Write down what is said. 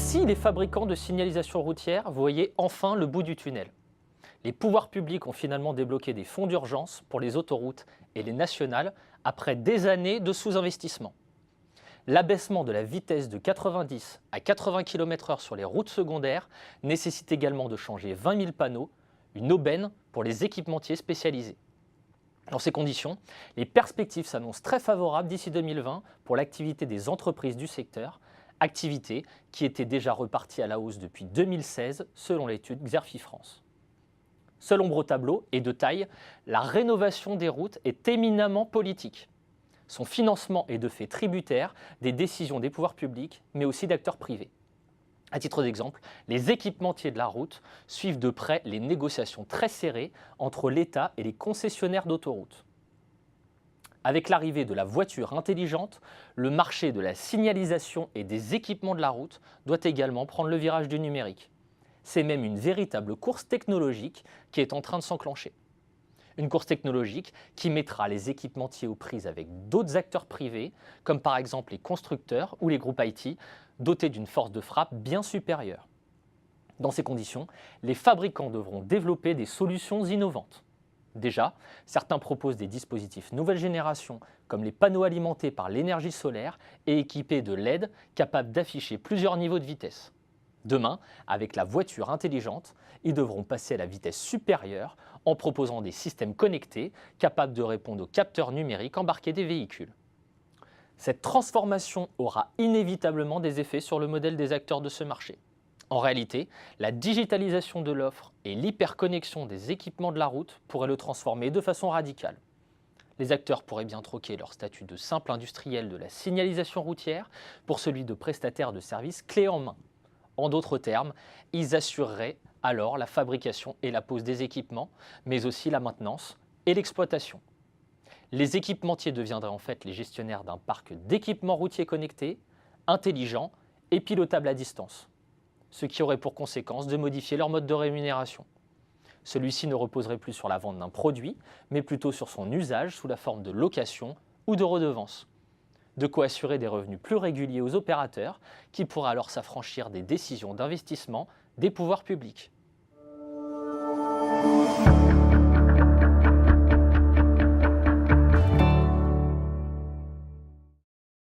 si les fabricants de signalisation routière voyaient enfin le bout du tunnel? Les pouvoirs publics ont finalement débloqué des fonds d'urgence pour les autoroutes et les nationales après des années de sous-investissement. L'abaissement de la vitesse de 90 à 80 km/h sur les routes secondaires nécessite également de changer 20 000 panneaux, une aubaine pour les équipementiers spécialisés. Dans ces conditions, les perspectives s'annoncent très favorables d'ici 2020 pour l'activité des entreprises du secteur, activité qui était déjà repartie à la hausse depuis 2016 selon l'étude Xerfi France. Seule ombre au tableau et de taille, la rénovation des routes est éminemment politique. Son financement est de fait tributaire des décisions des pouvoirs publics, mais aussi d'acteurs privés. À titre d'exemple, les équipementiers de la route suivent de près les négociations très serrées entre l'État et les concessionnaires d'autoroutes. Avec l'arrivée de la voiture intelligente, le marché de la signalisation et des équipements de la route doit également prendre le virage du numérique. C'est même une véritable course technologique qui est en train de s'enclencher. Une course technologique qui mettra les équipementiers aux prises avec d'autres acteurs privés, comme par exemple les constructeurs ou les groupes IT, dotés d'une force de frappe bien supérieure. Dans ces conditions, les fabricants devront développer des solutions innovantes. Déjà, certains proposent des dispositifs nouvelle génération, comme les panneaux alimentés par l'énergie solaire et équipés de LED capables d'afficher plusieurs niveaux de vitesse. Demain, avec la voiture intelligente, ils devront passer à la vitesse supérieure en proposant des systèmes connectés capables de répondre aux capteurs numériques embarqués des véhicules. Cette transformation aura inévitablement des effets sur le modèle des acteurs de ce marché. En réalité, la digitalisation de l'offre et l'hyperconnexion des équipements de la route pourraient le transformer de façon radicale. Les acteurs pourraient bien troquer leur statut de simple industriel de la signalisation routière pour celui de prestataire de services clé en main. En d'autres termes, ils assureraient alors la fabrication et la pose des équipements, mais aussi la maintenance et l'exploitation. Les équipementiers deviendraient en fait les gestionnaires d'un parc d'équipements routiers connectés, intelligents et pilotables à distance, ce qui aurait pour conséquence de modifier leur mode de rémunération. Celui-ci ne reposerait plus sur la vente d'un produit, mais plutôt sur son usage sous la forme de location ou de redevance. De quoi assurer des revenus plus réguliers aux opérateurs qui pourraient alors s'affranchir des décisions d'investissement des pouvoirs publics.